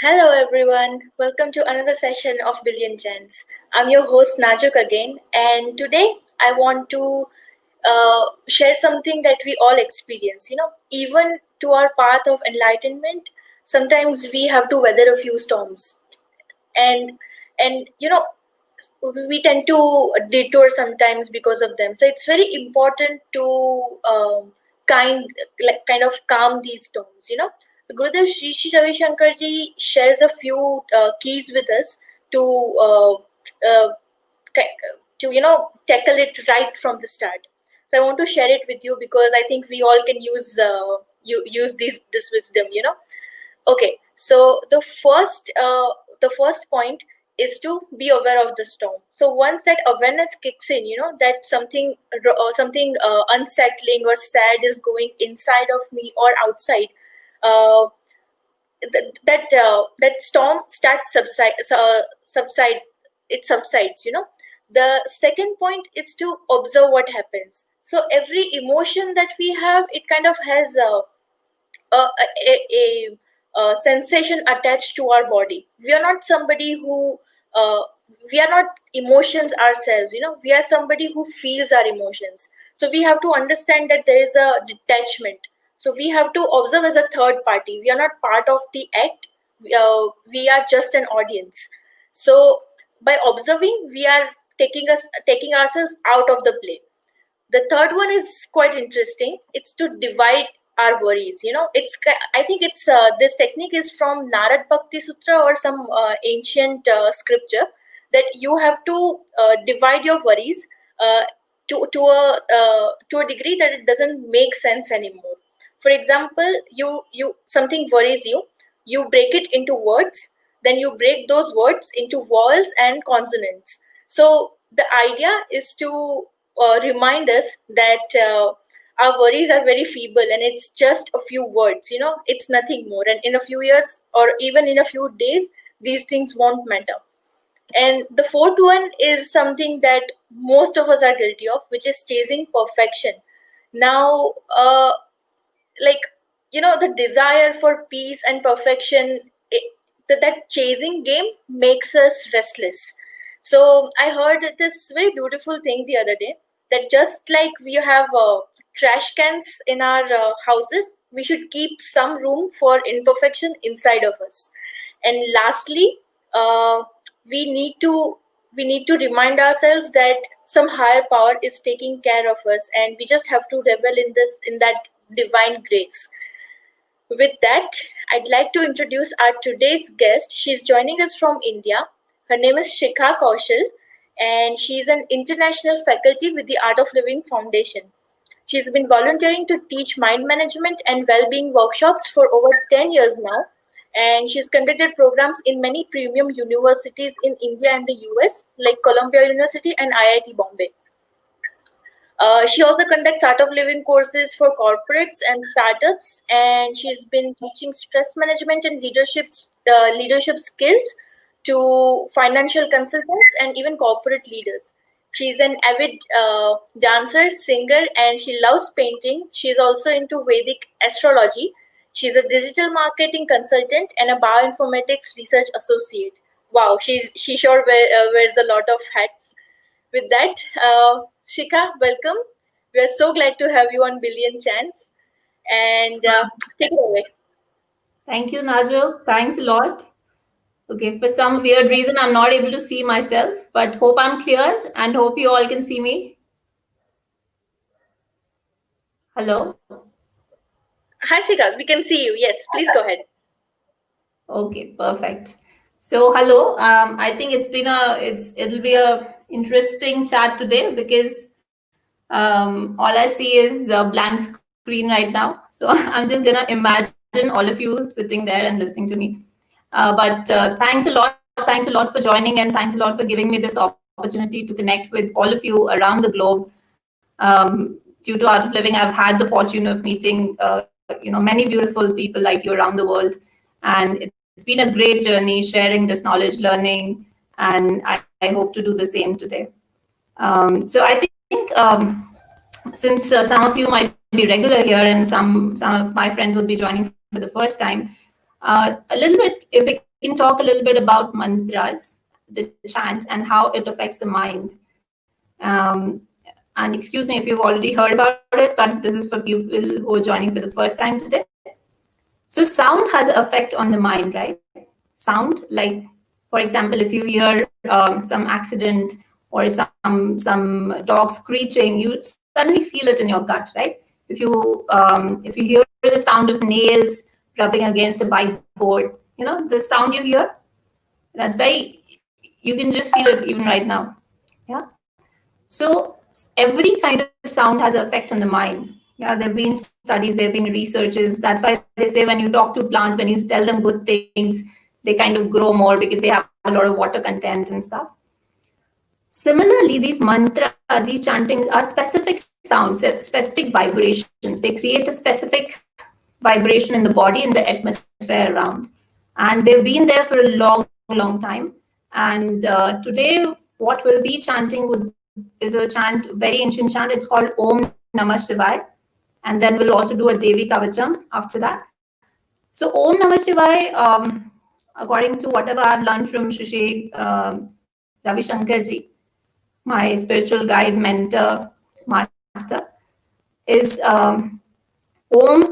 Hello everyone, welcome to another session of Billionchants. I'm your host Najuk again, and today I want to share something that we all experience. Even to our path of enlightenment, sometimes we have to weather a few storms, and and we tend to detour sometimes because of them. So it's very important to kind of calm these storms. Gurudev Sri Ravi Shankar ji shares a few keys with us to uh, tackle it right from the start. So I want to share it with you because I think we all can use this wisdom. Okay, so the first point is to be aware of the storm. So once that awareness kicks in, that something unsettling or sad is going inside of me or outside. Uh, that storm starts subside. It subsides. The second point is to observe what happens. So every emotion that we have, it kind of has a sensation attached to our body. We are not somebody who uh, we are not emotions ourselves. We are somebody who feels our emotions. So we have to understand that there is a detachment. So we have to observe as a third party. We are not part of the act. We are just an audience. So by observing, we are taking ourselves out of the play. The third one is quite interesting. It's to divide our worries. I think it's this technique is from Narad Bhakti Sutra or some ancient scripture, that you have to divide your worries uh, to a degree that it doesn't make sense anymore. For example, you something worries you, you break it into words, then you break those words into vowels and consonants. So the idea is to remind us that our worries are very feeble and it's just a few words. It's nothing more, and in a few years or even in a few days, these things won't matter. And the fourth one is something that most of us are guilty of, which is chasing perfection. Now, like the desire for peace and perfection, that chasing game makes us restless. So I heard this very beautiful thing the other day, that just like we have trash cans in our houses, we should keep some room for imperfection inside of us. And lastly, uh, we need to we need to remind ourselves that some higher power is taking care of us, and we just have to revel in that divine grace. With that, I'd like to introduce our today's guest. She's joining us from India. Her name is Shikha Kaushal, and she's an international faculty with the Art of Living Foundation. She's been volunteering to teach mind management and well-being workshops for over 10 years now, and she's conducted programs in many premium universities in India and the US, like Columbia University and IIT Bombay. She also conducts art of living courses for corporates and startups, and she's been teaching stress management and leadership skills to financial consultants and even corporate leaders. She's an avid dancer, singer, and she loves painting. She's also into Vedic astrology. She's a digital marketing consultant and a bioinformatics research associate. Wow, she sure wears a lot of hats. With that, Shikha, welcome. We are so glad to have you on Billionchants. And take it away. Thank you, Najo. Thanks a lot. Okay, for some weird reason, I'm not able to see myself, but hope I'm clear and hope you all can see me. Hello? Hi, Shikha. We can see you. Yes, please go ahead. Okay, perfect. So, hello. I think it'll be a interesting chat today because all I see is a blank screen right now. So I'm just gonna imagine all of you sitting there and listening to me. But thanks a lot for joining, and thanks a lot for giving me this opportunity to connect with all of you around the globe. Due to Art of Living, I've had the fortune of meeting, many beautiful people like you around the world, and it's been a great journey sharing this knowledge, learning, and I hope to do the same today. So I think since some of you might be regular here and some of my friends would be joining for the first time, a little bit, if we can can talk a little bit about mantras, the chants, and how it affects the mind. Um, and excuse me if you've already heard about it, but this is for people who are joining for the first time today. So sound has an effect on the mind, right? Sound, like for example, if you hear some accident or some dog screeching, you suddenly feel it in your gut, right? If you hear the sound of nails rubbing against a whiteboard, the sound you hear, that's very, you can just feel it even right now. Yeah. So every kind of sound has an effect on the mind. Yeah, there have been studies, there have been researches. That's why they say when you talk to plants, when you tell them good things, they kind of grow more because they have a lot of water content and stuff. Similarly, these mantras, these chantings are specific sounds, specific vibrations. They create a specific vibration in the body, in the atmosphere around. And they've been there for a long, long time. And today, what we'll be chanting is a chant, very ancient chant. It's called Om Namah Shivaya. And then we'll also do a Devi Kavacham after that. So Om Namah Shivaya, according to whatever I've learned from Shri Ravi Shankar ji, my spiritual guide, mentor, master, is Om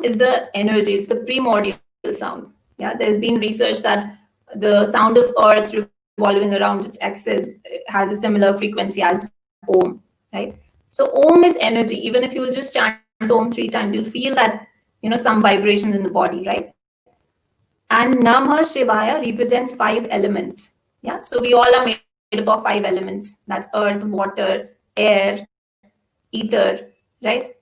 is the energy, it's the primordial sound. Yeah, there's been research that the sound of earth revolving around its axis has a similar frequency as Om, right? So Om is energy. Even if you'll just chant Om 3 times, you'll feel that, some vibrations in the body, right? And Namah Shivaya represents 5 elements. Yeah, so we all are made up of 5 elements. That's earth, water, air, ether, right?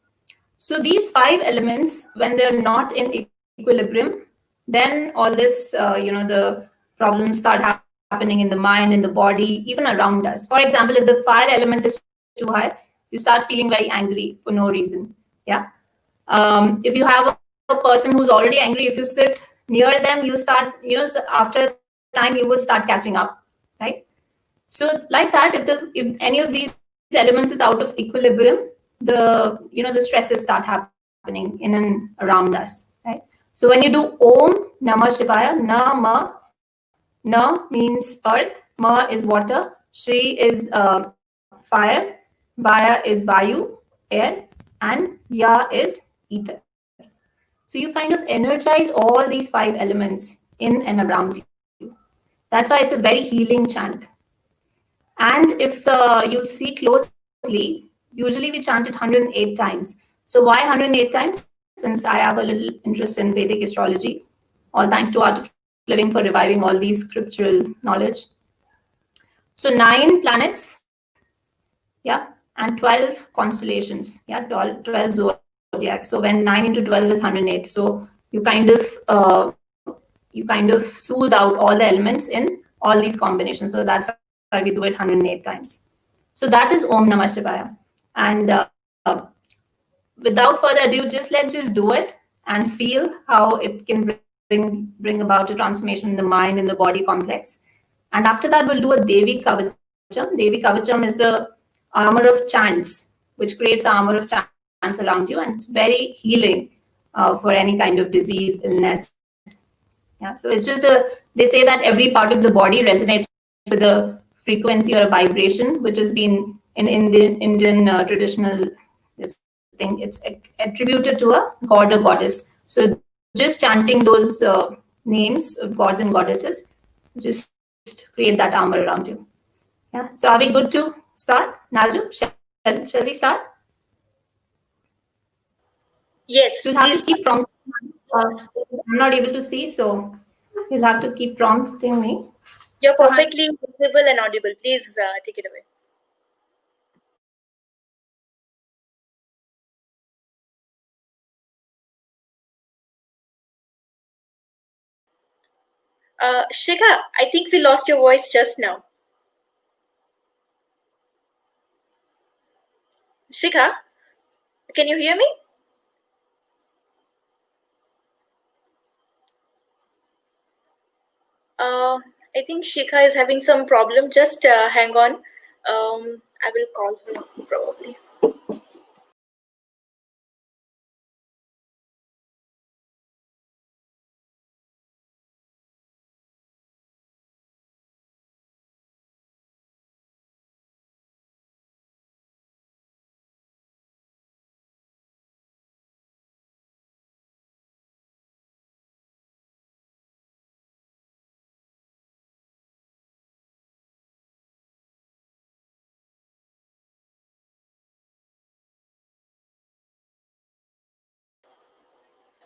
So these 5 elements, when they're not in equilibrium, then all this, the problems start happening in the mind, in the body, even around us. For example, if the fire element is too high, you start feeling very angry for no reason. Yeah. If you have a person who's already angry, if you sit near them, you start, after time, you would start catching up, right? So like that, if any of these elements is out of equilibrium, the stresses start happening in and around us, right? So when you do Om Namah Shivaya, Na means earth, Ma is water, Shri is fire, Vaya is Vayu, air, and Ya is ether. So you kind of energize all these 5 elements in and around you. That's why it's a very healing chant. And if you see closely, usually we chant it 108 times. So why 108 times? Since I have a little interest in Vedic astrology, all thanks to Art of Living for reviving all these scriptural knowledge. So 9 planets, yeah, and 12 constellations, yeah, 12 zodiacs. So when 9 into 12 is 108. So you kind of soothe out all the elements in all these combinations. So that's why we do it 108 times. So that is Om Namah Shivaya. And without further ado, let's just do it and feel how it can bring about a transformation in the mind, in the body complex. And after that, we'll do a Devi Kavacham. Devi Kavacham is the armor of chants, which creates an armor of chants around you, and it's very healing for any kind of disease, illness. Yeah, so it's just they say that every part of the body resonates with a frequency or a vibration, which has been in Indian traditional this thing. It's attributed to a god or goddess. So just chanting those names of gods and goddesses just create that armor around you. Yeah. So are we good to start, Naju? Shall we start? You'll have to Yes, keep please. prompting. I'm not able to see, so you'll have to keep prompting me. You're So hi. perfectly visible and audible. Please take it away. Shikha, I think we lost your voice just now. Shikha, can you hear me? I think Shikha is having some problem. Just hang on. I will call her probably.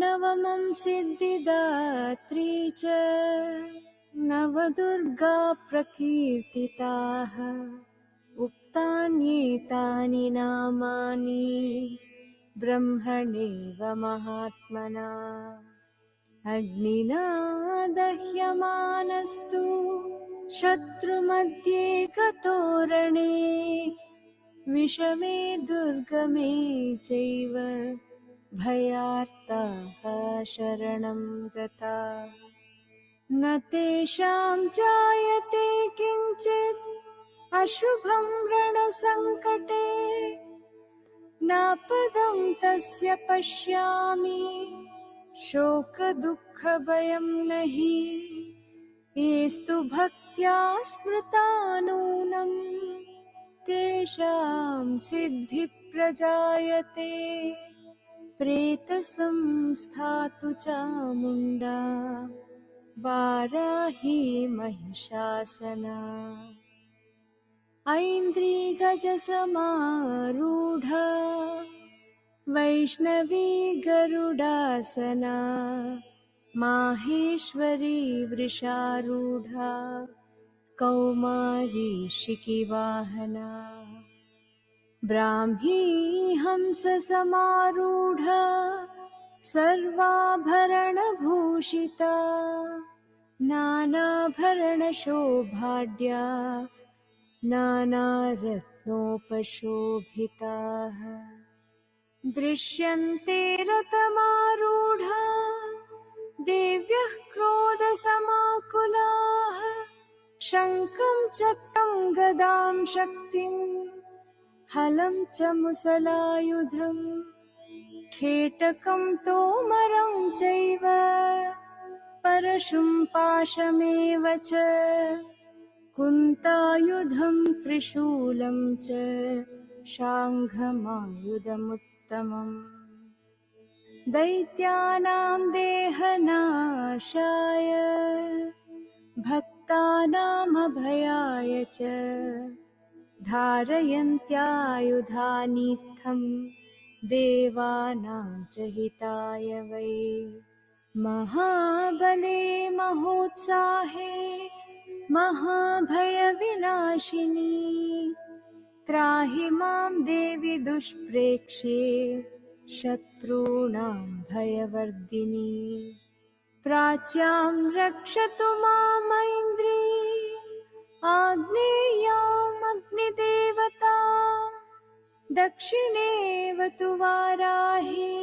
नवमं Siddhidatri च नवदुर्गा प्रकीर्तिताः उक्तान्येतानि नामानि ब्रह्मणेव महात्मना अग्निना दह्यमानस्तु शत्रुमध्ये कतोरणे विषमे दुर्गमे चैव भयार्ताः शरणं गताः न तेषां जायते किञ्चित् अशुभं रणसङ्कटे नापदं तस्य पश्यामि शोकदुःखभयं नहि येस्तु भक्त्या स्मृता नूनं तेषां सिद्धिप्रजायते प्रेतसंस्थातु चामुण्डा वाराही महिषासना ऐन्द्रिगजसमारूढा वैष्णवी गरुडासना माहेश्वरी वृषारूढा कौमारी शिखिवाहना ब्राह्मी हंससमारूढा सर्वाभरणभूषिता नानाभरणशोभाढ्या नानारत्नोपशोभिताः दृश्यन्ते रथमारूढा देव्यः क्रोधसमाकुलाः शङ्खं चक्रं गदां शक्तिं हलं च मुसलायुधं खेटकं तोमरं चैव परशुं पाशमेव च कुन्तायुधं त्रिशूलं च शाङ्घमायुधमुत्तमम् दैत्यानां देहनाशाय भक्तानामभयाय च धारयन्त्यायुधानीत्थं देवानां च हिताय वै महाबले महोत्साहे महाभयविनाशिनी त्राहि मां देवि दुष्प्रेक्ष्ये शत्रूणां भयवर्धिनी प्राच्यां रक्षतु मामैन्द्री आग्नेयाम् अग्निदेवता दक्षिणेवतु वाराही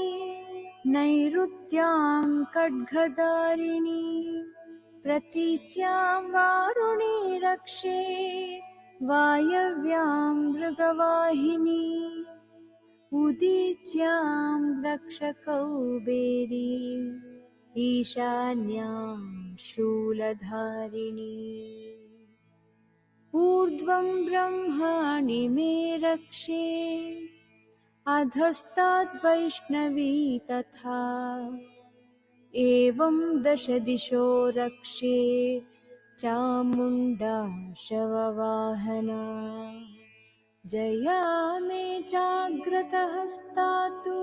नैऋत्यां खड्गधारिणी प्रतीच्यां वारुणी रक्षेत् वायव्यां मृगवाहिनी उदीच्यां रक्षकौबेरी ईशान्यां शूलधारिणी ऊर्ध्वं ब्रह्माणि मे रक्षे अधस्ताद्वैष्णवी तथा एवं दश दिशो रक्षे चामुण्डा शववाहना जया मे जाग्रतहस्तातु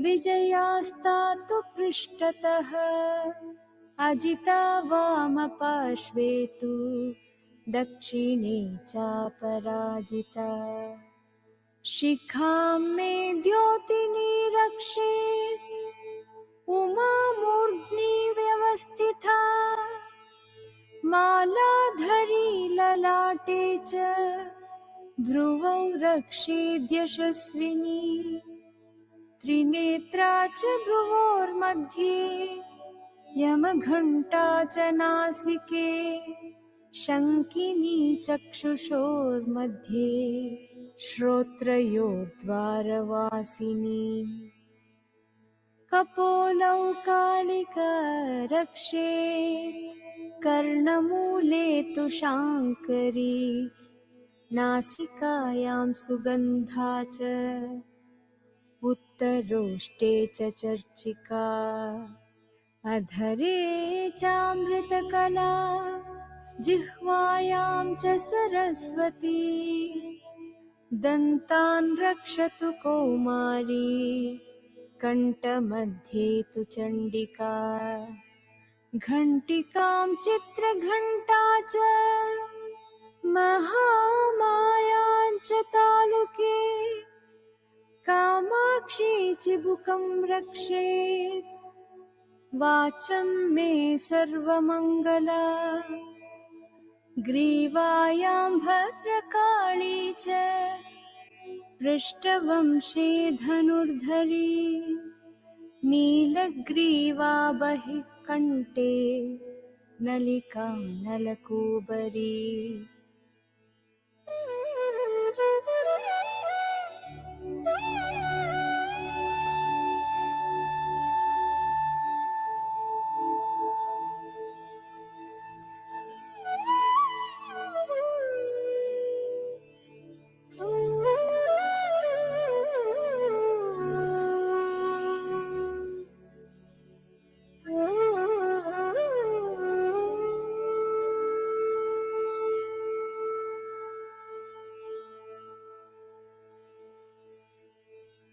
विजयास्तातु पृष्ठतः अजिता वामपार्श्वे तु दक्षिणे चापराजिता शिखां मे द्योतिनी रक्षेत् उमा मूर्ध्नि व्यवस्थिता मालाधरी ललाटे च भ्रुवौ रक्षेद्यशस्विनी त्रिनेत्रा च भ्रुवोर्मध्ये यमघण्टा च नासिके शङ्किनी चक्षुषोर्मध्ये श्रोत्रयोर्द्वारवासिनी कपोलौ कालिका रक्षेत् कर्णमूले तु शाङ्करी नासिकायां सुगन्धा च उत्तरोष्टे च चर्चिका अधरे चामृतकला जिह्वायां च सरस्वती दन्तान् रक्षतु कौमारी कण्ठमध्ये तु चण्डिका घण्टिकां चित्रघण्टा च महामायां च तालुके कामाक्षी चिबुकं रक्षेत् वाचं मे सर्वमङ्गला ग्रीवायां भद्रकाली च पृष्ठवंशे धनुर्धरी नीलग्रीवा बहिः कण्ठे नलिकां नलकूबरी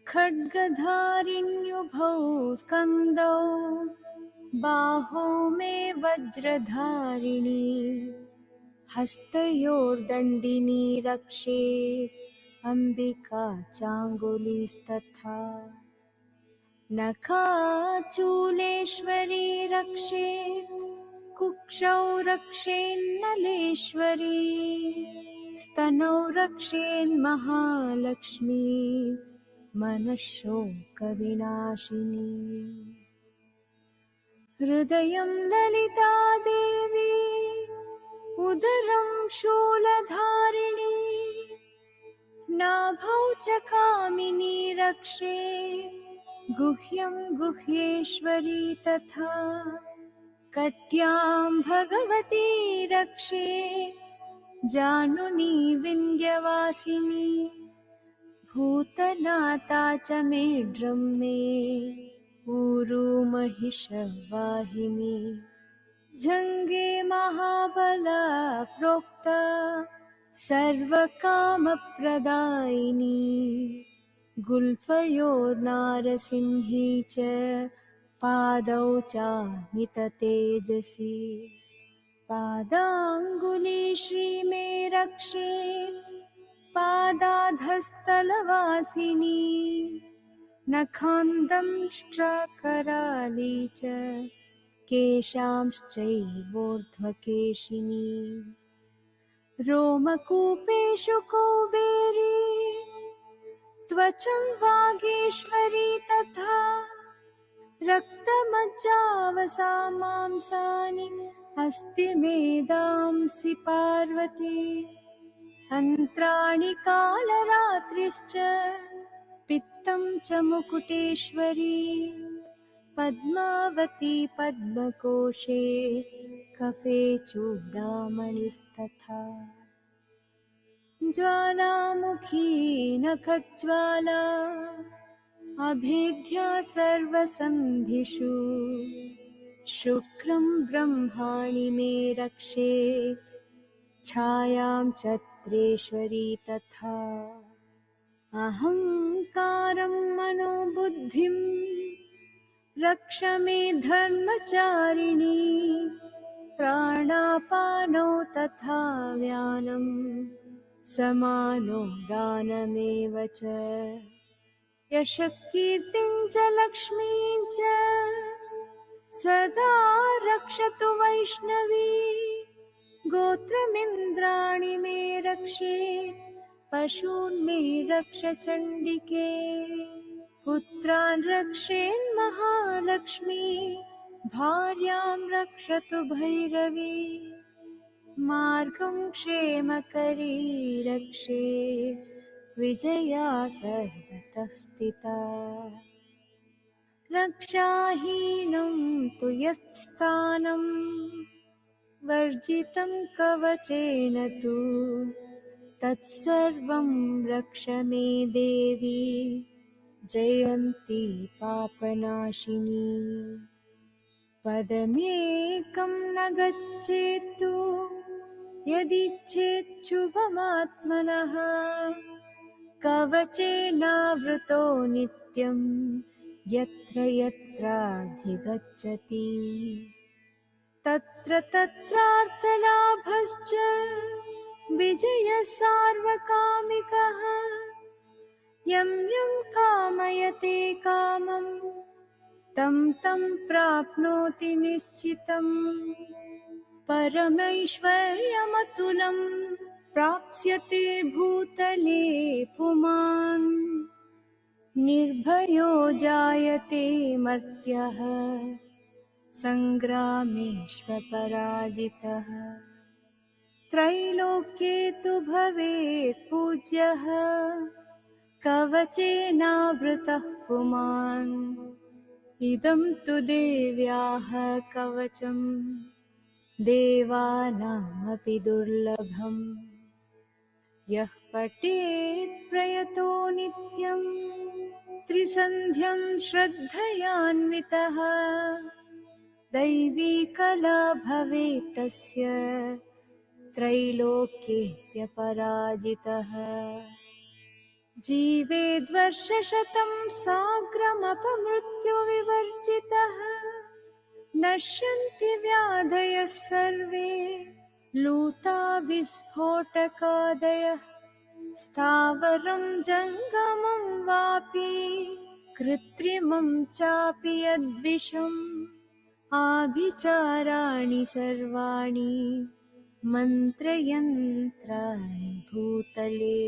खड्गधारिण्युभौ स्कन्दौ बाहौ मे वज्रधारिणी हस्तयोर्दण्डिनी रक्षेत् अम्बिका चाङ्गुलीस्तथा नखाचूलेश्वरी रक्षेत् कुक्षौ रक्षेन्नलेश्वरी स्तनौ रक्षेन्महालक्ष्मी मनःशोकविनाशिनी हृदयं ललिता देवी उदरं शूलधारिणी नाभौ च कामिनी रक्षेत् गुह्यं गुह्येश्वरी तथा कट्यां भगवती रक्षेत् जानुनी विन्ध्यवासिनी भूतनाथा च मेढ्रं मे ऊरू महिषवाहिनी जङ्गे महाबला प्रोक्ता सर्वकामप्रदायिनी गुल्फयोर्नारसिंही च पादौ चामिततेजसी पादाङ्गुली श्रीमे रक्षेत् पादाधस्तलवासिनी नखान्दंष्ट्राकराली च केशांश्चैवोर्ध्वकेशिनी रोमकूपेषु कौबेरी त्वचं वागीश्वरी तथा रक्तमज्जावसा मांसानि अस्ति मेदांसि पार्वती अन्त्राणि कालरात्रिश्च पित्तं च मुकुटेश्वरी पद्मावती पद्मकोशे कफे चूडामणिस्तथा ज्वालामुखी नखज्वाला अभेद्या सर्वसन्धिषु शुक्रं ब्रह्माणि मे रक्षेत् छायां चत्रेश्वरी तथा अहङ्कारं मनोबुद्धिं रक्ष मे धर्मचारिणी प्राणापानौ तथा व्यानं समानो दानमेव च यशकीर्तिं च लक्ष्मीं च सदा रक्षतु वैष्णवी गोत्रमिन्द्राणि मे रक्षेत् पशून् मे रक्ष चण्डिके पुत्रान् रक्षेन्महालक्ष्मी भार्यां रक्षतु भैरवी मार्गं क्षेमकरी रक्षे विजया सर्वतः स्थिता रक्षाहीनं तु यत्स्थानं वर्जितं कवचेन तु तत्सर्वं रक्ष मे देवी जयन्ती पापनाशिनी पदमेकं न गच्छेत्तु यदिच्छेच्छुभमात्मनः कवचेनावृतो नित्यं यत्र यत्राधिगच्छति तत्र तत्रार्थलाभश्च विजयः सार्वकामिकः यं यं कामयते कामं तं तं प्राप्नोति निश्चितम् परमैश्वर्यमतुलं प्राप्स्यते भूतले पुमान् निर्भयो जायते मर्त्यः सङ्ग्रामेष्वपराजितः त्रैलोक्ये तु भवेत् पूज्यः कवचेनावृतः पुमान् इदं तु देव्याः कवचम् देवानामपि दुर्लभम् यः पठेत् प्रयतो नित्यं त्रिसन्ध्यं श्रद्धयान्वितः दैवी कला भवेत् तस्य त्रैलोक्येऽप्यपराजितः जीवेद्वर्षशतं साग्रमपमृत्युविवर्जितः नश्यन्ति व्याधयः सर्वे लूता विस्फोटकादयः स्थावरं जङ्गमं वापि कृत्रिमं चापि यद्विषम् आभिचाराणि सर्वाणि मन्त्रयन्त्राणि भूतले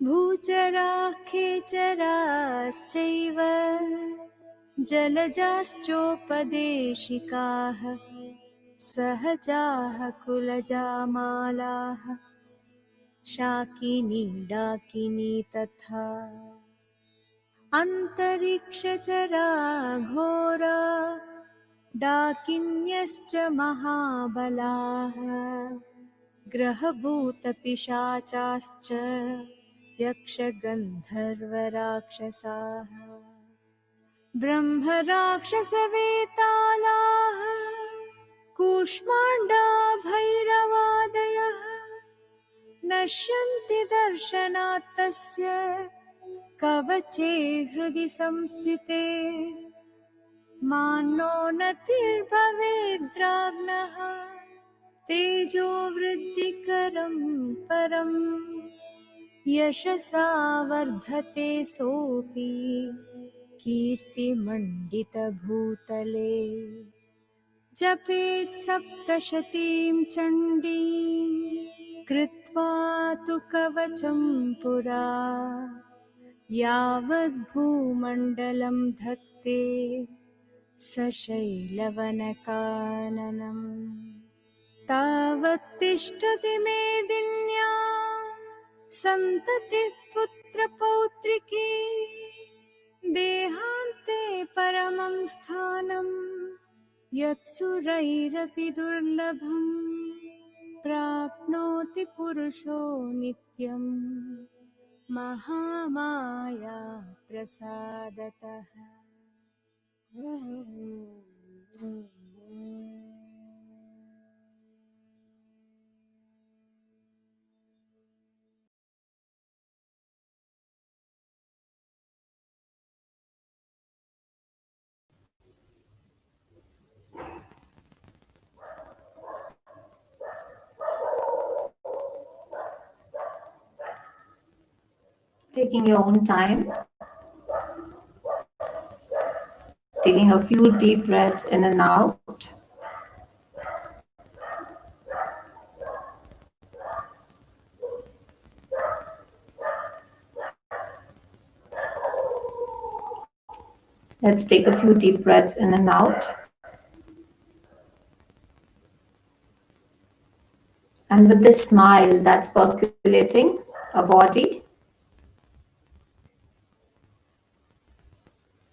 भूचराः खेचराश्चैव जलजाश्चोपदेशिकाः सहजाः कुलजामालाः शाकिनी डाकिनी तथा अन्तरिक्षचरा घोरा डाकिन्यश्च महाबलाः ग्रहभूतपिशाचाश्च यक्षगन्धर्वराक्षसाः ब्रह्मराक्षसवेतालाः कूष्माण्डा भैरवादयः नश्यन्ति दर्शनात् तस्य कवचे हृदि संस्थिते मानो नतिर्भवेद्राज्ञः तेजो वृद्धिकरं परम् यशसा वर्धते सोऽपि कीर्तिमण्डितभूतले जपेत् सप्तशतीं चण्डीं कृत्वा तु कवचं पुरा यावद्भूमण्डलं धत्ते सशैलवनकाननम् तावत्तिष्ठति मेदिन्या सन्ततिः पुत्रपौत्रिकी देहान्ते परमं स्थानं यत्सुरैरपि दुर्लभम् प्राप्नोति पुरुषो नित्यं Mahamaya प्रसादतः। Taking your own time, taking a few deep breaths in and out. Let's take a few deep breaths in and out. And with this smile that's percolating our body,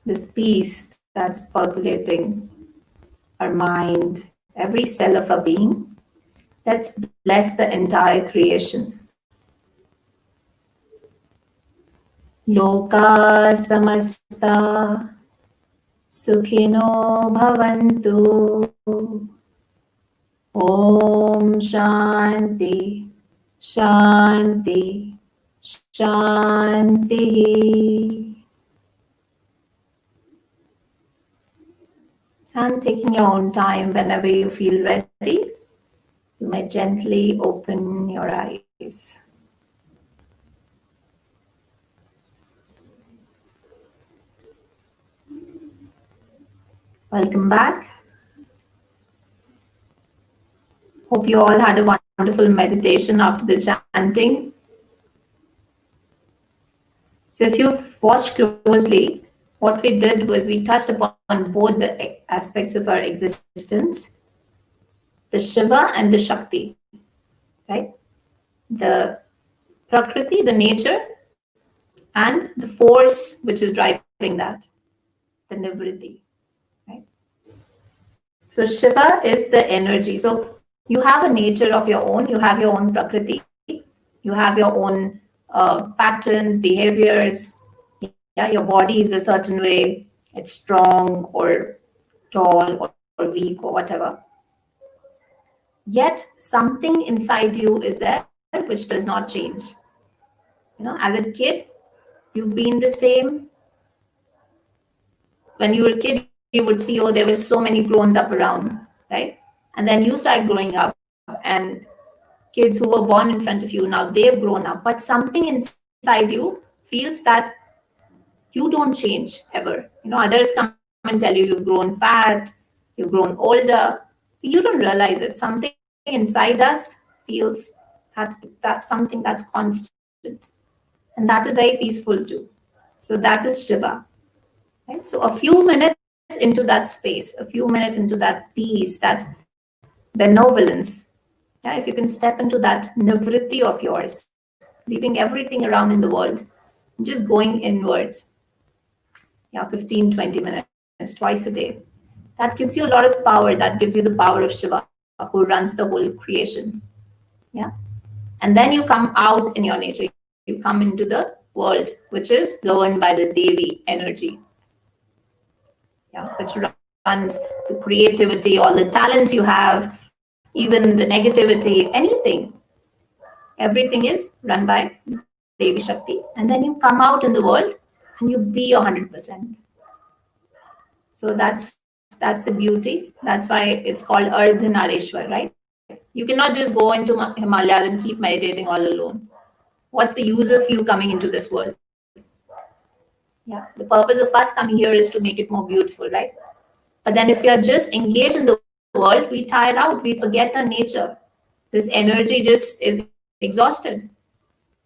this peace that's percolating our mind, every cell of our being, let's bless the entire creation. Loka samasta sukhino bhavantu. Om Shanti, Shanti, Shanti. And taking your own time whenever you feel ready, you may gently open your eyes. Welcome back. Hope you all had a wonderful meditation after the chanting. So, if you've watched closely, what we did was we touched upon both the aspects of our existence, the Shiva and the Shakti, right? The Prakriti, the nature, and the force which is driving that, the Nivritti, right? So Shiva is the energy. So you have a nature of your own, you have your own Prakriti, you have your own patterns, behaviors. Yeah, your body is a certain way, it's strong or tall or weak or whatever. Yet something inside you is there which does not change. As a kid, you've been the same. When you were a kid, you would see, oh, there were so many grown up around, right? And then you start growing up, and kids who were born in front of you, now they've grown up. But something inside you feels that you don't change ever. Others come and tell you you've grown fat, you've grown older. You don't realize it. Something inside us feels that that's something that's constant. And that is very peaceful too. So that is Shiva. Right? So a few minutes into that space, a few minutes into that peace, that benevolence, yeah, if you can step into that nivritti of yours, leaving everything around in the world, just going inwards, yeah, 15, 20 minutes twice a day. That gives you a lot of power. That gives you the power of Shiva, who runs the whole creation. Yeah. And then you come out in your nature. You come into the world, which is governed by the Devi energy. Yeah, which runs the creativity, all the talents you have, even the negativity, anything. Everything is run by Devi Shakti. And then you come out in the world and you be your 100%. So that's the beauty. That's why it's called Ardhanarishwar, right? You cannot just go into Himalayas and keep meditating all alone. What's the use of you coming into this world? Yeah, the purpose of us coming here is to make it more beautiful, right? But then if we are just engaged in the world, we tire out, we forget our nature. This energy just is exhausted.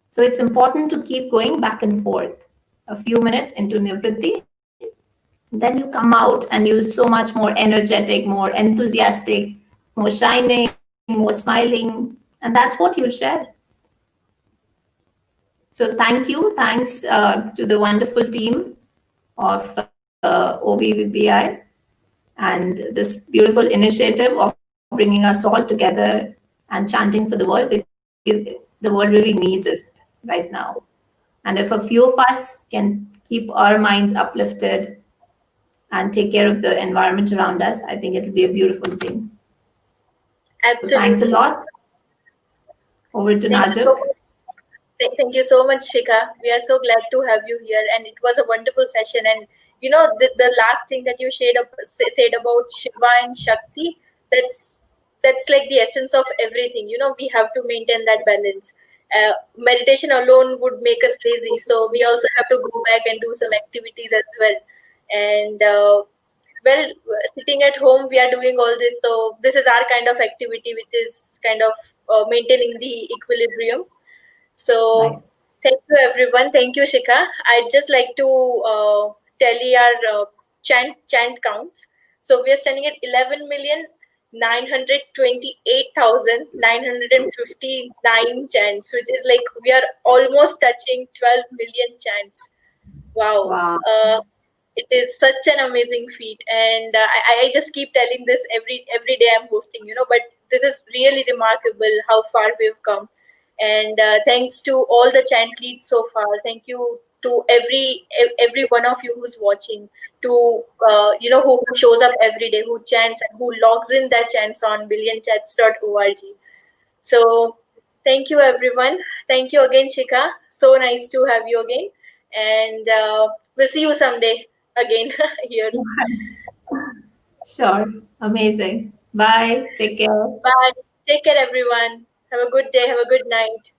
So it's important to keep going back and forth. A few minutes into Nivritti, then you come out and you're so much more energetic, more enthusiastic, more shining, more smiling. And that's what you'll share. So thanks to the wonderful team of OBBBI and this beautiful initiative of bringing us all together and chanting for the world, because the world really needs it right now. And if a few of us can keep our minds uplifted and take care of the environment around us, I think it'll be a beautiful thing. So thanks a lot. Absolutely. Over to Thank you Najuk. so much. Thank you so much, Shikha. We are so glad to have you here, and it was a wonderful session. And the last thing that you said about Shiva and Shakti, that's that's like the essence of everything. We have to maintain that balance. Meditation alone would make us lazy, so we also have to go back and do some activities as well. And well, sitting at home, we are doing all this, so this is our kind of activity, which is kind of maintaining the equilibrium. Right. So thank you everyone. Thank you, Shikha. I'd just like to tally our chant counts. So we are standing at 11,928,959 chants, which is like we are almost touching 12 million chants. Wow. Wow. It is such an amazing feat, and I just keep telling this every day I'm hosting. But this is really remarkable how far we've come, and thanks to all the chant leads so far. Thank you to every one of you who's watching, to who shows up every day, who chants and who logs in their chants on billionchants.org. So thank you everyone. Thank you again, Shikha. So nice to have you again, and we'll see you someday again here. Sure. Amazing. Bye. Take care. Bye. Take care, everyone. Have a good day. Have a good night.